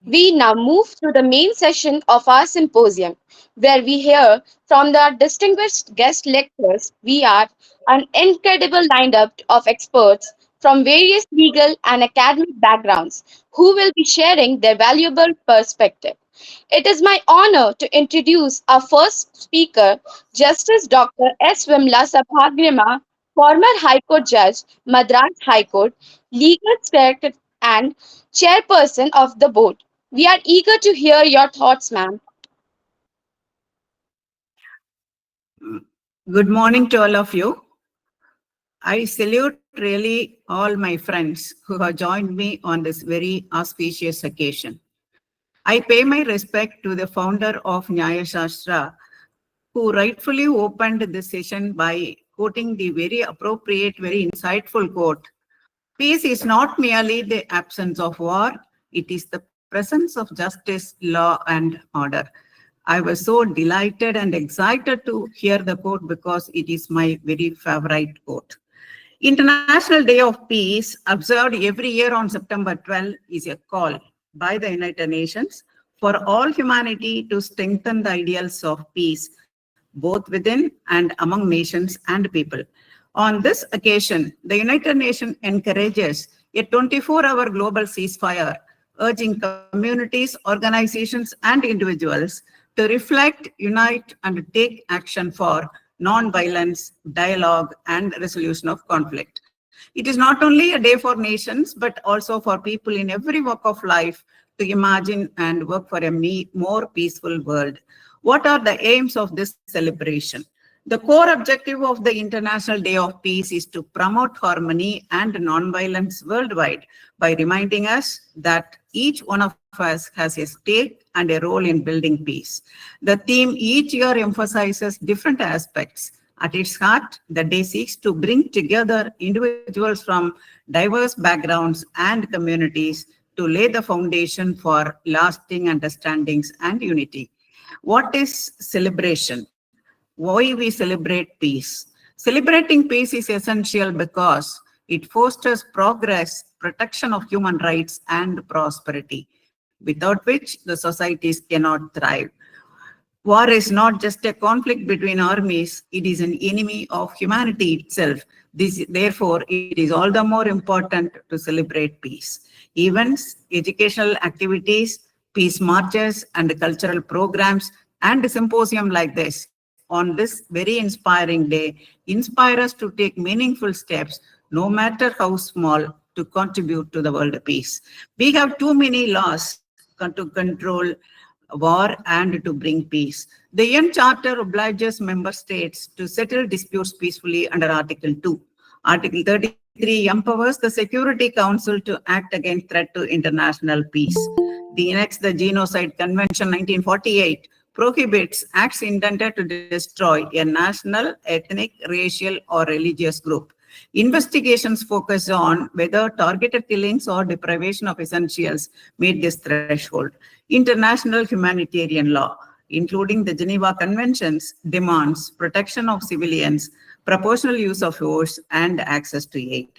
We now move to the main session of our symposium, where we hear from the distinguished guest lecturers. We are an incredible lineup of experts from various legal and academic backgrounds who will be sharing their valuable perspective. It is my honor to introduce our first speaker, Justice Dr. S. Vimala Sabhagrama, former High Court Judge, Madras High Court, legal secretary and chairperson of the board. We are eager to hear your thoughts, ma'am. Good morning to all of you. I salute really all my friends who have joined me on this very auspicious occasion. I pay my respect to the founder of Nyaya Shastra, who rightfully opened this session by quoting the very appropriate, very insightful quote. Peace is not merely the absence of war, it is the presence of justice, law, and order. I was so delighted and excited to hear the quote because it is my very favorite quote. International Day of Peace, observed every year on September 12, is a call by the United Nations for all humanity to strengthen the ideals of peace, both within and among nations and people. On this occasion, the United Nations encourages a 24-hour global ceasefire, urging communities, organizations, and individuals to reflect, unite, and take action for non-violence, dialogue, and resolution of conflict. It is not only a day for nations, but also for people in every walk of life to imagine and work for a more peaceful world. What are the aims of this celebration? The core objective of the International Day of Peace is to promote harmony and non-violence worldwide by reminding us that each one of us has a stake and a role in building peace. The theme each year emphasizes different aspects. At its heart, the day seeks to bring together individuals from diverse backgrounds and communities to lay the foundation for lasting understandings and unity. What is celebration? Why we celebrate peace? Celebrating peace is essential because it fosters progress, protection of human rights, and prosperity, without which the societies cannot thrive. War is not just a conflict between armies, it is an enemy of humanity itself. Therefore, it is all the more important to celebrate peace. Events, educational activities, peace marches, and cultural programs, and symposium like this on this very inspiring day inspire us to take meaningful steps, no matter how small, to contribute to the world peace. We have too many laws to control war and to bring peace. The UN Charter obliges member states to settle disputes peacefully under Article 2. Article 33 empowers the Security Council to act against threat to international peace. The Genocide Convention 1948 prohibits acts intended to destroy a national, ethnic, racial, or religious group. Investigations focus on whether targeted killings or deprivation of essentials meet this threshold. International humanitarian law, including the Geneva Conventions, demands protection of civilians, proportional use of force, and access to aid.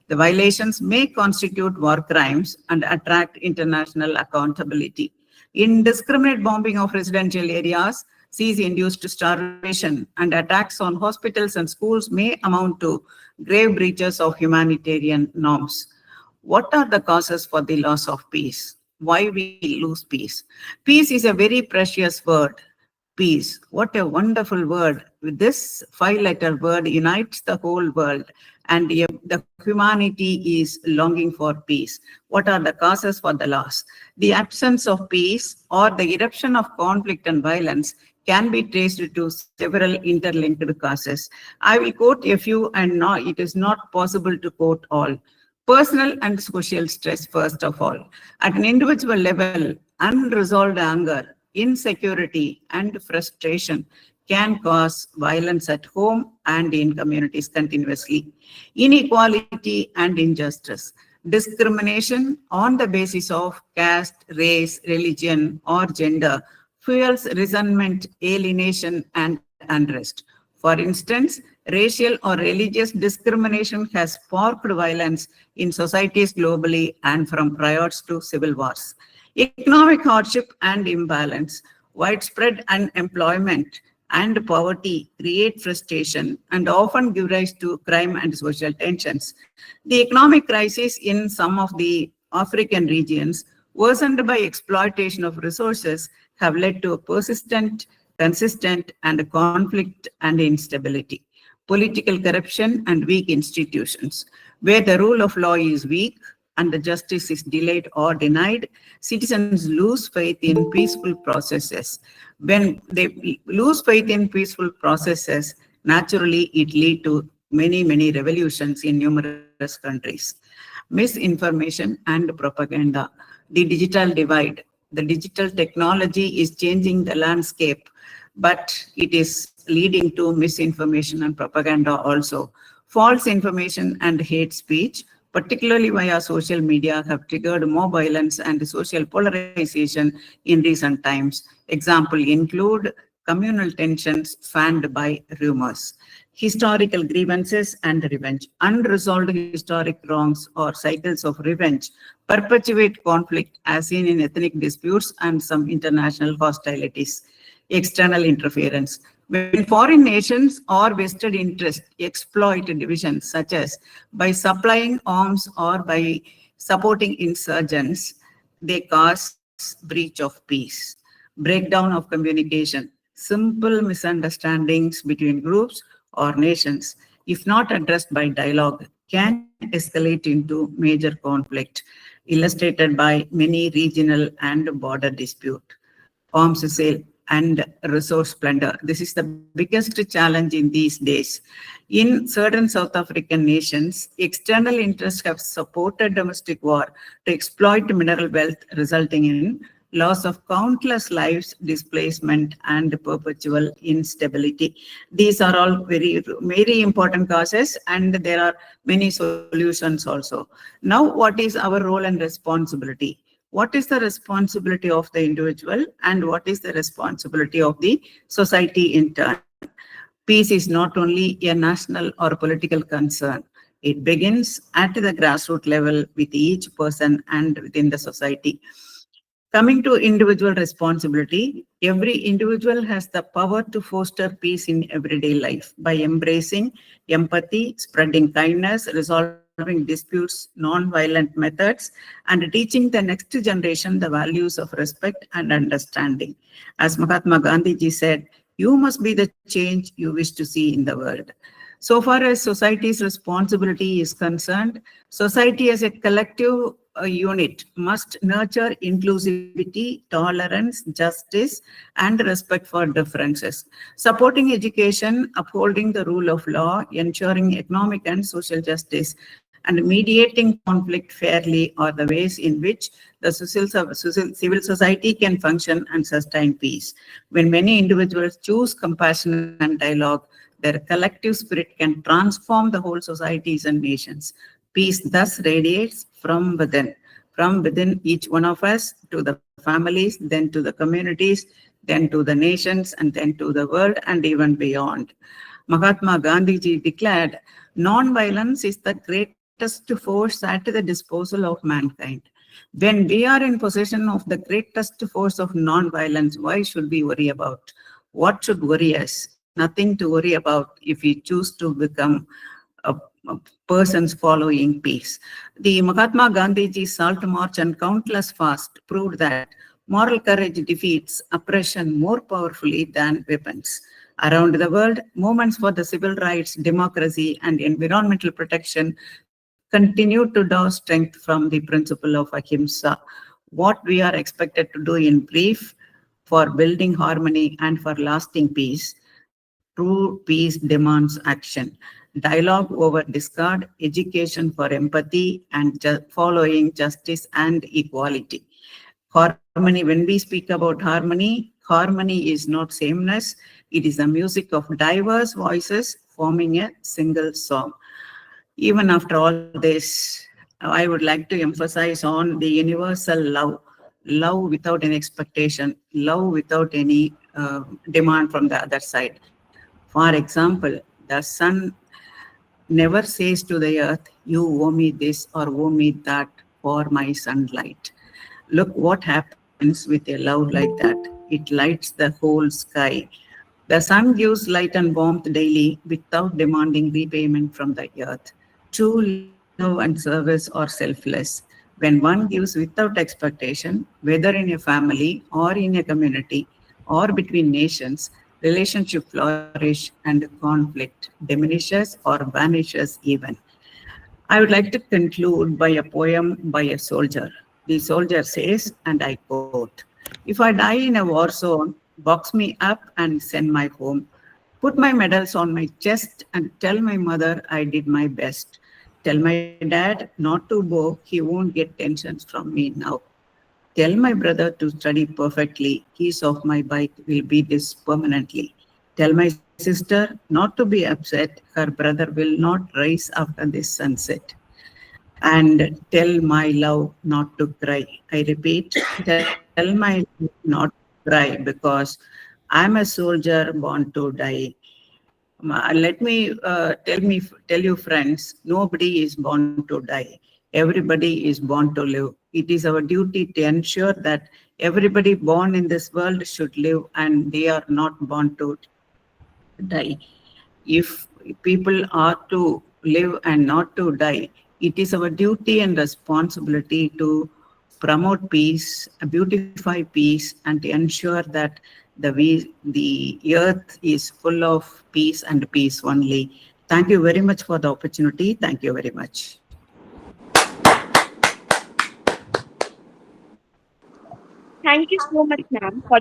The violations may constitute war crimes and attract international accountability. Indiscriminate bombing of residential areas, siege-induced starvation, and attacks on hospitals and schools may amount to grave breaches of humanitarian norms. What are the causes for the loss of peace? Why we lose peace? Peace is a very precious word. Peace, what a wonderful word. This 5-letter word unites the whole world, and the humanity is longing for peace. What are the causes for the loss? The absence of peace or the eruption of conflict and violence can be traced to several interlinked causes. I will quote a few, and no, it is not possible to quote all. Personal and social stress, first of all. At an individual level, unresolved anger, insecurity, and frustration can cause violence at home and in communities continuously. Inequality and injustice. Discrimination on the basis of caste, race, religion, or gender fuels resentment, alienation, and unrest. For instance, Racial or religious discrimination has sparked violence in societies globally and from riots to civil wars. Economic hardship and imbalance, widespread unemployment, and poverty create frustration and often give rise to crime and social tensions. The economic crisis in some of the African regions, worsened by exploitation of resources, have led to a persistent, consistent, and conflict and instability. Political corruption and weak institutions. Where the rule of law is weak and the justice is delayed or denied, citizens lose faith in peaceful processes. When they lose faith in peaceful processes, naturally it leads to many revolutions in numerous countries. Misinformation and propaganda. The digital divide. The digital technology is changing the landscape, but it is leading to misinformation and propaganda also. False information and hate speech, particularly via social media, have triggered more violence and social polarization in recent times. Example include communal tensions fanned by rumors, historical grievances and revenge. Unresolved historic wrongs or cycles of revenge perpetuate conflict as seen in ethnic disputes and some international hostilities. External interference. When foreign nations or vested interests exploit divisions, such as by supplying arms or by supporting insurgents, they cause breach of peace, breakdown of communication, simple misunderstandings between groups or nations, if not addressed by dialogue, can escalate into major conflict, illustrated by many regional and border dispute. Arms sale and resource plunder. This is the biggest challenge in these days. In certain South African nations, external interests have supported domestic war to exploit mineral wealth, resulting in loss of countless lives, displacement, and perpetual instability. These are all very important causes, and there are many solutions also. Now, what is our role and responsibility? What is the responsibility of the individual and what is the responsibility of the society in turn? Peace is not only a national or political concern. It begins at the grassroots level with each person and within the society. Coming to individual responsibility, every individual has the power to foster peace in everyday life by embracing empathy, spreading kindness, resolving disputes, non-violent methods, and teaching the next generation the values of respect and understanding. As Mahatma Gandhi ji said, you must be the change you wish to see in the world. So far as society's responsibility is concerned, society as a collective unit must nurture inclusivity, tolerance, justice, and respect for differences. Supporting education, upholding the rule of law, ensuring economic and social justice, and mediating conflict fairly are the ways in which the civil society can function and sustain peace. When many individuals choose compassion and dialogue, their collective spirit can transform the whole societies and nations. Peace thus radiates from within each one of us to the families, then to the communities, then to the nations, and then to the world and even beyond. Mahatma Gandhi ji declared, non-violence is the greatest force at the disposal of mankind. When we are in possession of the greatest force of non-violence, why should we worry about? What should worry us? Nothing to worry about if we choose to become a persons following peace. The Mahatma Gandhi ji Salt March and countless fast proved that moral courage defeats oppression more powerfully than weapons. Around the world, movements for the civil rights, democracy, and environmental protection continue to draw strength from the principle of ahimsa. What we are expected to do in brief for building harmony and for lasting peace. True peace demands action, dialogue over discard, education for empathy, and following justice and equality. Harmony, when we speak about harmony, harmony is not sameness. It is the music of diverse voices forming a single song. Even after all this, I would like to emphasize on the universal love, love without any expectation, love without any demand from the other side. For example, The sun never says to the earth, you owe me this or owe me that for my sunlight. Look what happens with a love like that. It lights the whole sky. The sun gives light and warmth daily without demanding repayment from the earth. True love and service are selfless. When one gives without expectation, whether in a family or in a community or between nations, relationship flourish and conflict diminishes or vanishes even. I would like to conclude by a poem by a soldier. The soldier says, and I quote, if I die in a war zone, box me up and send my home. Put my medals on my chest and tell my mother I did my best. Tell my dad not to bow, he won't get tensions from me now. Tell my brother to study perfectly, keys of my bike will be this permanently. Tell my sister not to be upset, her brother will not rise after this sunset. And tell my love not to cry. I repeat, tell my love not to cry because I'm a soldier born to die. Let me tell you, friends, nobody is born to die. Everybody is born to live. It is our duty to ensure that everybody born in this world should live, and they are not born to die. If people are to live and not to die, it is our duty and responsibility to promote peace, beautify peace, and to ensure that the earth is full of peace and peace only. Thank you very much for the opportunity. Thank you very much. Thank you so much, ma'am, for